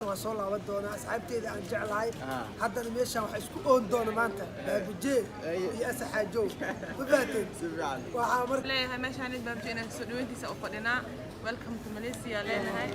وصل الله ودونا أصحابتي إذا أنجع لهاي حتى الميشا وحيسكو أون دونا مانتا بابجي يأسح جو وباتين وعامر لا هاي ماشي عن بابجي أنا سؤالي سأقولنا welcome to Malaysia لين هاي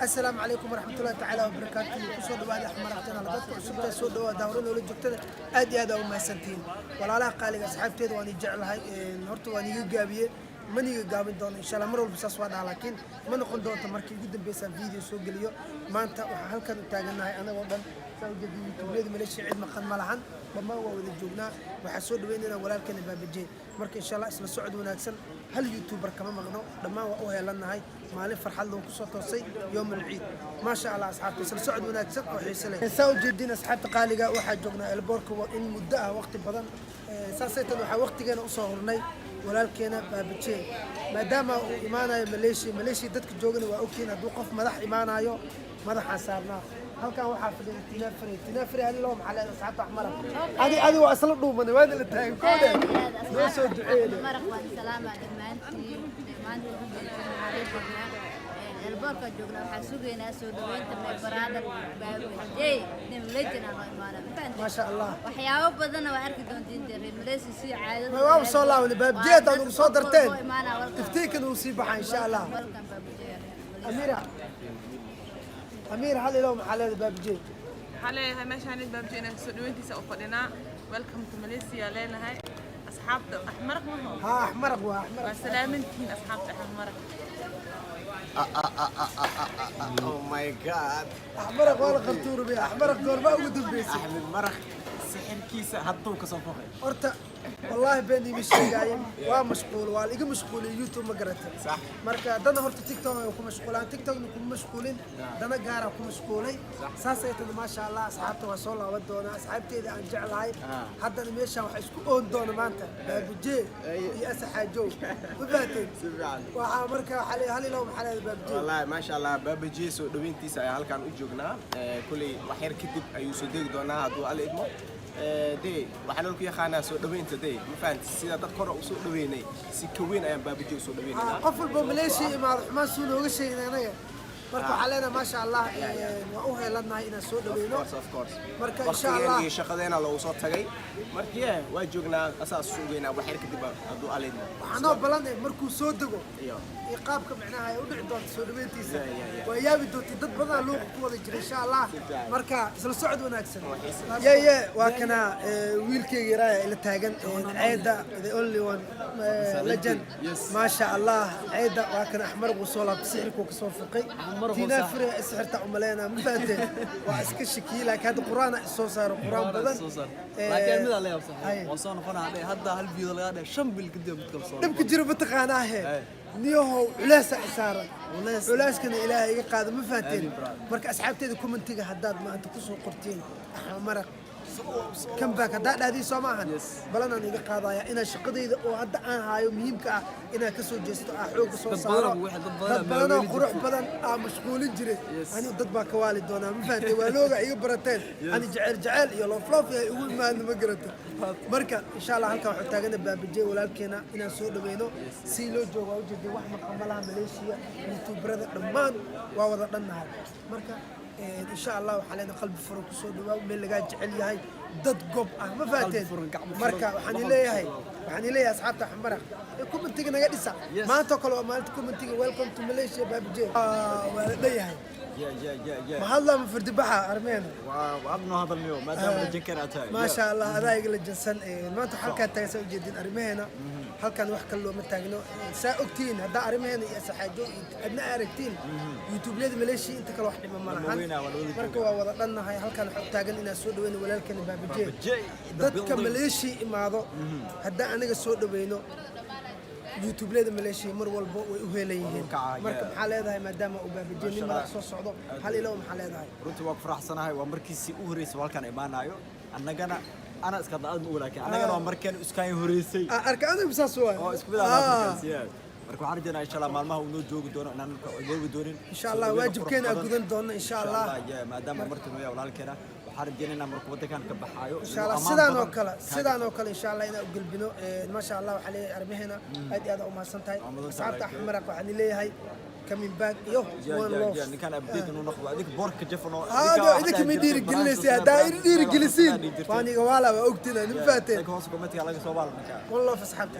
السلام عليكم ورحمة الله تعالى وبركاته. كسر دواد أحمر عطينا لبضك وسبت سود دواد دورين ولا جبتنا أدي هذا وما سنتين ولا لا قال لي أصحابتي واني جعل هاي نهرت واني يجابيه من يجابين دون إن شاء الله مرة بس أسود على لكن ما نقول دون تمركي جدا بس فيديو سوق اليوم ما أنت هل كانوا تاجنا هاي أنا وضن سوي جديد تولد مليش عيد مقام ملحن بما هو وذي جبنا وحسود بيننا ولكن الباب مرك إن شاء الله اسم السعود وناكسن هل يوتيوبر كمان مغنو لما هو لنا هاي مالي فرح له كسر توصي يوم العيد ما شاء الله أصحابي اسم السعود وناكسن وحيسلين سوي جدينا أصحاب تقاليقة واحد جبنا البورك وإن مدة وقت بدن ساسيت الوحى وقت جانا أصورني ولكن بابتشي ما دام إيمانا ماليشي دتك جوجنا وأوكينا دوقف مدح إيمانا يو مدح حسابنا هل كان واحد في تنافري هذه لهم على أصحاب أحمر هذه وأصل الرومان وين اللي تاعي كله نوصل دعيله مرق والسلامة دمانتي البركة جوجنا وحسوقنا سودوين تم برادر جاي نملجنا ما شاء الله وحياة بدنا وعرك دون تندري مليس يصير عادة ما هو صار الله الباب جيت أنا صدرتين تفتكر وصيبها إن شاء الله أميرة هل لهم على الباب جي حالي هاي ماشي عن بابجي أنا سؤالي سأقولنا welcome to Malaysia لين هاي أصحاب أحمرك ما هو ها أحمرك وأحمرك وسلامتين أصحاب أحمرك Oh my god أحمرك ولا خرطور بيه أحمرك دور ما أقدر بيسي أحمد مرخ سحر كيسة هطوك صفوخي أرتا والله بيني مش جايين ومشغول والله مشغول يوتيوب ما قرأته صح مركا دنا هرت تيك توك وكم مشغولان تيك توك نكون مشغولين دنا قارا وكم مشغولين ساسيت ما شاء الله أصحابته وصل ودونا أصحابتي إذا أنجع لهاي حتى الميشا وحيسكو أون دونا مانتا بابجي يأسح جو وباتين وعامركا حالي هل لهم حالي بابجي والله ما شاء الله بابجي سو دوين تيسا هل كان أجوجنا كل وحير كتب أيو صديق دونا هدو على إدمو دي waxaan ku yaqaanaa soo dhaweynta day ma fahanti sida dad kor u soo dhaweynay si ka weyn ayaan baabijo soo dhaweynaa qof walba Malaysia imaado xumaan soo looga sheegay anaga marka xaleena ma sha Allah waa u heelanahay inaan soo dhaweyno of course marka insha Allah iyo shaqadeena loo soo tagay markii waa joognaa asaas suugeena wax yar kadib haduu aleedna waxaan balanay markuu soo dago iyo qaabka macnaha ay u dhici doonto soo dhaweyntiisa waa yaabi doonto dad badan loo ku wada jira insha Allah marka isla socod wanaagsan waa kana wiilkayga yaraa ila taagan ciida the only one legend ma sha Allah ciida waa kana ahmar uu soo laab sixirku ka soo fuqay تنافر سحرت عملنا مفاتن واسكش كيلا كاد قرآن الصوصار قرآن بدن لكن ماذا لا يبصح وصلنا قناع عليه هذا هالفيديو اللي هذا شنبل قدام بتكلم نبكي جرب تقاناه نيوه علاس إسارة علاس كان إلهي قاد مفاتن مرك أصحابتي ذي كومنتيجا حداد ما أنت كسر قرتين مرك كم باك هذه سماحة بلنا نيجي قضايا إن شقدي وهذا هاي مهمك إن كسر جست أحوق صار بلنا قروح بدن مشغولين جري أنا ضد باك والد دونا مفاتي ولوجا يبرتين أنا جعل يلا فلوف يقول ما أنا مقرته مركا إن شاء الله هلكا وحتاجنا بابجي ولكن إن سود بينه سيلو جو وجدي واحد مقاملها ماليزيا يوتيوبر دمان ووضعنا مركا إن شاء الله وحالنا قلب فرق سود ومن اللي قاعد جعل هاي ضد قب ما فاتن مركا وحني ليه أصحاب تحمرك كومنتي أنا قاعد يسا ما تقولوا ما كومنتي ويلكم تو ماليزيا بابجي وليه هاي ما الله من فرد بحا أرمينا وابنه هذا اليوم ما دام الجنكر أتاي ما شاء الله هذا يقول الجنسان ما أنت حلقة تيسوي جديد أرمينا حلقة نوحك له متاجنو ساوكتين هذا أرمينا يا سحاجو أبناء أركتين يوتيوب ليد ملاشي أنت كل واحد من ملحان مركوا وضعنا هاي حلقة نحط تاجن إن السود وين ولا الكن بابجي ضد كملاشي ما هذا هذا أنا السود وينه يوتيوب ليد ملاشي مر والبو وهليين مركب حالة هاي مدام وبابجي ما رأسه صعدوا حالي لهم حالة هاي runtii waa ku faraxsanahay waa markiisii u horeysay halkan imaanayo annagana ana iska daad u laakiin annagana waa markan iskaan horeysay arkaanada bisaas waa oo isku mid ah marka waxaan rajaynayaa insha Allah maalmaha uu noo joogi doono inaan joogi doonin insha Allah waajibkeena gudan doono insha Allah maadaama martii noo walaalkeena waxaan rajaynaynaa markuu waddankan ka baxaayo إن شاء الله سيدان أو كلا إن شاء الله إذا قلبنا ما شاء الله وحلي أرميهنا هذه هذا أمور سنتاي أصحاب أحمرك وحني ليه هاي كمين باك يو وان لوف يعني كان أبديت إنه نخبة هذيك بورك جفنو هذا إذا كم يدير جلسي داير يدير جلسين فاني قوالا وقتنا نفاتن لكن هو سكومتي على صوبال مكان والله في أصحابتي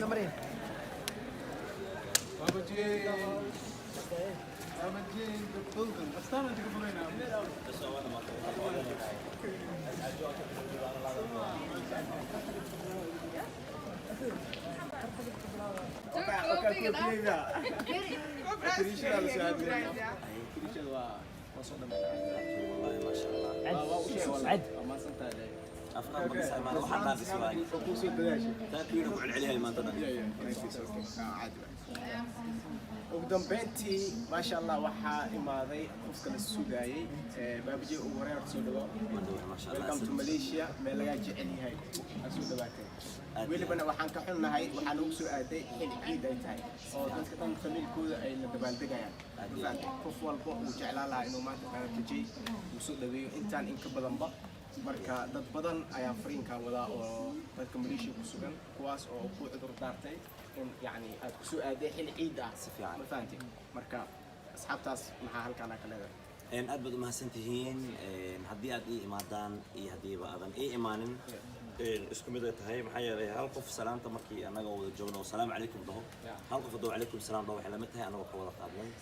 نمرين أفكار بقصة ما روح على ناس سواي تأكيد وعلى عليها ما تدري ugu dambeyntii maasha allah waxaa imaaday qofka la sugayay baabji ugu horeyn soo dhawo welcome to Malaysia meel laga jecel yahay soo dhawaatay welibana waxaan ka xunnahay waxaan ugu soo aaday xilli ciid ay tahay oo dadka tan familkooda ay la dabaaldegayaan qof walba uu jeclaan lahaa inuu maanta baabji uu soo dhaweeyo intaan in ka badanba marka dad badan ayaa fariinka wadaa oo dadka Malaysia ku sugan kuwaas oo ku cudur daartay يعني أكسو أدي العيد سفيان ما فهمتي مركا أصحاب تاس مع هالكلام كله إن أبدو ما سنتهين هدي أدي إمادان هدي بأذن إيمانن اسكم إذا تهاي محيا هالقف سلام تمكي أنا جود الجونة والسلام عليكم ده هالقف دو عليكم السلام ده وحلمتها أنا وحوالة قابلين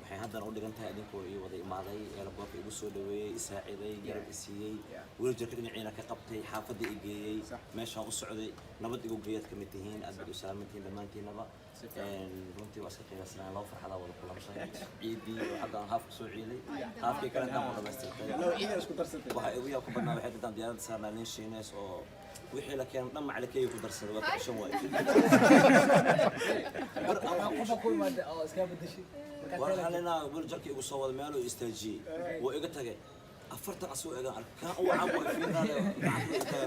waxay hadda u dhigan tahay idinkoo ii wada imaaday eelboorka igu soo dhaweeyay isaaciday garab isiiyay wajirka dhinaciina ka qabtay xaafadda i geeyay meeshaan u socday nabad igu geeyad ka mid tihiin aad u salaamantiin dhammaantiinaba runtii waa iska qiyaasnaa loo farxada wada kulamshay ciidii oo hadda aan haafka soo ciiday haafkii kale intaan ku dhamaystirtay waxa igu yaa ku badnaa waxay dadaan diyaaradda saarnaa nin shiineys oo wixii la keenay dhan macalkeeyo ku darsaday waa ka shan waay waxaan leenahay wajirka igu soo wada meel oo istaajiyay waa iga tagay afartan asoo eegan arkaan oo aan ku fiirinayo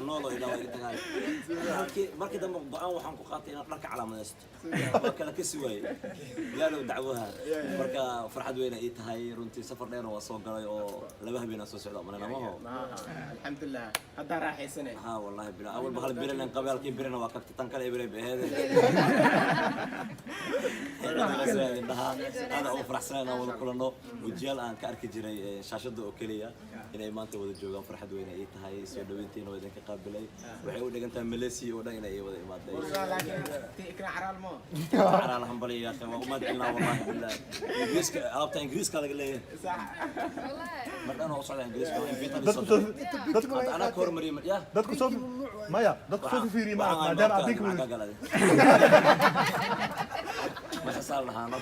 noolo ilaa iga tagay markii dambe go'aan waxaan ku qaatay inaan dharka calaamadaysto waa kala ka siwaayay gaalow dacwaha marka farxad weyn ay tahay runtii safar dheer oo soo galay oo laba habeen soo socdo manamaho alxamdulillah hadda raaxaysanay ha wallahi bila awal bahal biran qabalkii birana waa kabta tan kale ibray baheede أنا أفرح سنة ولا كلنا وجيال أنا كأرك جري شاشة أوكلية إن إيمان تود الجوجان فرحة وين أي تهاي سيدوينتين وإذا كقابلي وحيود إذا كنت ملسي ولا إن أي ولا إيمان ده تكنا عرال ما عرال هم بلي يا أخي وما دعنا والله بالله إنجليز ألعب إنجليز كذا قال لي صح مرة أنا أوصل إنجليز كمان بيتا أنا كور مريم يا dadku soo maya dadku soo fiiri ma maadaama adinku ما حصل لها أنا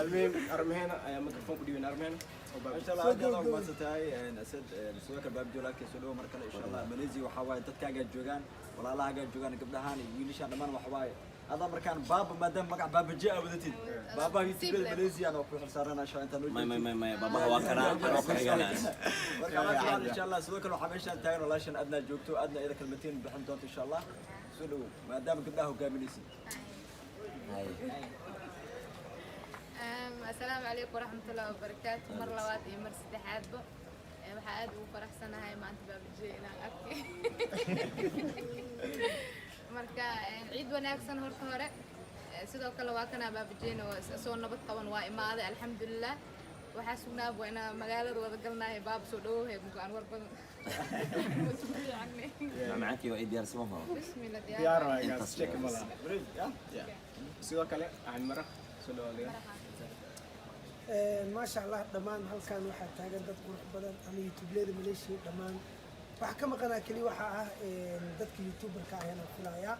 المهم أرمينا يا ميكروفون بدينا أرمينا إن شاء الله هذا ما ستاي أسد سواك باب جولاك سلوا مركل إن شاء الله ماليزي وحواي تتكاجا جوجان ولا لا جا جوجان قبل هاني ويليش أنا من وحواي هذا مركان باب ما دام مقع باب جاء بدتي بابا يتبل ماليزي أنا وكل خسارنا شو أنت نوجي ما بابا هو كنا أنا وكنا إن شاء الله سواك لو حبيشان تاين ولا شان أدنى جوكتو أدنى إذا كلمتين بحمدون إن شاء الله سلوا ما دام قبل هو كامليزي السلام عليكم ورحمة الله وبركاته مر لواد مر سدحات بو waxaa aad ugu faraxsanahay maanta baabajey inaan arkay marka ciid wanaagsan horta hore sidoo kale waa kana baabajeyna soo nabad qaban waa imaaday alxamdulilah waxaa sugnaaba inaan magaalada wada galnahay baab soo dhawohay aan war badan معك وعيد ديار سموها بسم الله ديار يا شيك ملا سيدو كله عن مرة سلو عليه ما شاء الله دمان halkan waxa taagan dad qurux badan ama youtube-leyda Malaysia dhamaan waxa ka maqanaa kali waxa ah dadka youtuber-ka ayana filaya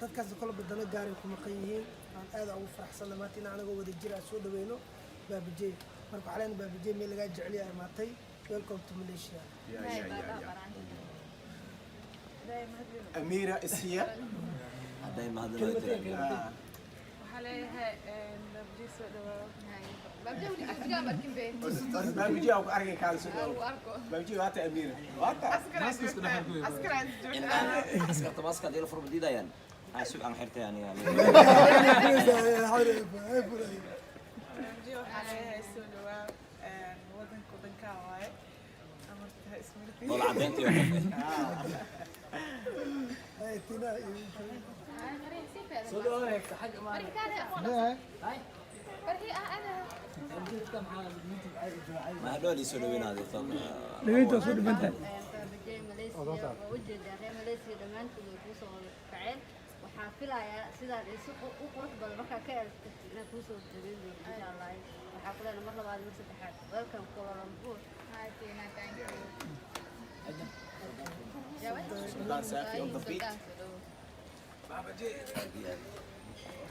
dadkaas kala badana gaar ku maqan yihiin aan aad ugu faraxsanahay maanta in anaga wada jira soo dhaweeyno baabajey marka xaleen baabajey meel laga jecel yahay maantay welcome to Malaysia. Amira is here. دايما هذا ما يتلاقي waxaa leeyahay baabjii soo dhawaado baabjii weli afjigaa markin been Baabji aku arki kala soo dhawo. u arko Baabji waata Amira. Waata. أسكت ماسكة دي الفرق جديدة يعني أسوق عن حرتي يعني baabjii waxaa leeyahay soo dhawaad wadanka wadankaa waaye amartaha ismilki والله عدينتي هاي تنا ما هدول يسولوين هذه لقيته صوت بنتك waxaan filayaa sidaad isu u qurux badan markaa ka eegtay inaad kuu soo dareemi insha Allah waxaa ku leeyahay mar labaad mar saddexaad welcome Kuala Lumpur hi Tina thank you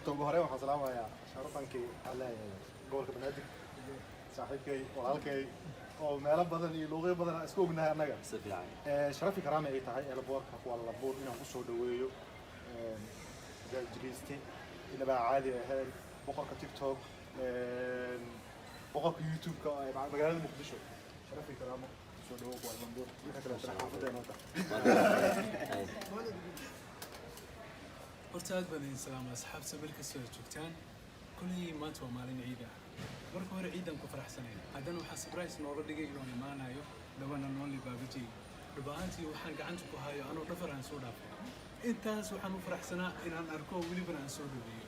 ugu hore waxaan salaamayaa sharafankii alle gobolka banaadir saaxiibkay walaalkay oo meelo badan iyo luuqyo badan aan isku ognahay annaga sharafi karaame ay tahay elboorka Kuala Lumpur inaan kusoo dhaweeyo jiriiste inaba caadi ahayn boqorka TikTok boqorka YouTube-ka magaalada Muqdisho sharafi karaamo soo dhawo Kuala Lumpur waxa kale xaafadeena horta aad baan idin salaama asxaabta meel kastoo aad joogtaan kullii maanta waa maalin ciid ah marka hore ciidan ku faraxsanayn haddana waxaa surprise nooga dhigay inuu imaanayo dhawana nooli baabajey dhabaantii waxaan gacanta ku hayo anoo dhafar aan soo dhaafay intaas waxaan u faraxsanaa inaan arko welibana aan soo dhaweeyo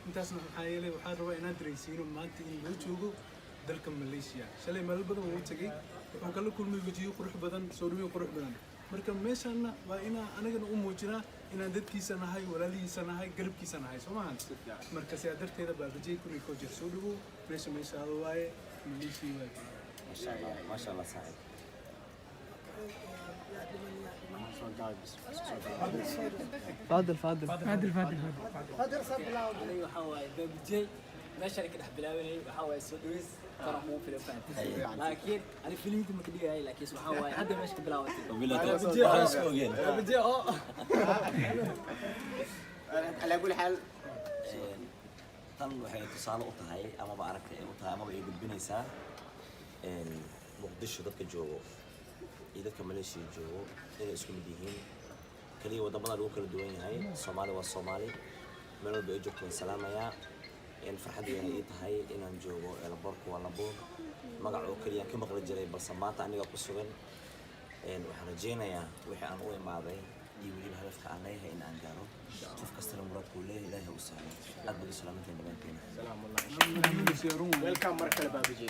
intaasna maxaa yeelay waxaan rabaa inaan dareensiino maanta in loo joogo dalka Malaysia shalay meel badan uu tagay wuxuu kala kulmay wajiyo qurux badan soo dhaweyn qurux badan marka meeshaana waa inaan anagana u muujinaa inaan dadkiisa nahay walaalihiisa nahay garabkiisa nahay Soomahan marka sidaa darteeda baabajey kulli ko jir soo dhawo meesha waaye Malaysia waaye ما شاء الله صاحب فاضل فاضل فاضل فاضل هذا صار بلاو أنا وحواي ببجي ما شارك بلاوي وحواي سودويس كرم مو فيلم لكن أنا فيلم ما كدي هاي لكن وحواي هذا ماشي بلاوي وبلا ببجي على كل حال tan waxay tusaale u tahay ama ba aragtay u tahay ama ay gudbinaysaa muqdisho dadka joogo iyo dadka Malaysia joogo inay isku mid yihiin kaliya wadamada lagu kala duwan yahay Soomaali waa Soomaali meel walba ay joogto salaamaya in farxadeyna ay tahay inaan joogo elborku waa labo magac oo kaliya ka maqli jiray balse maanta aniga ku sugan waxaan rajeynayaa wixii aan u imaaday iyo weli hadafka aan leeyahay in aan gaaro qof kasta muradku leeyahay ilaahay u sahlo aad buu salaamanteen dhamaan welcome markale Baabji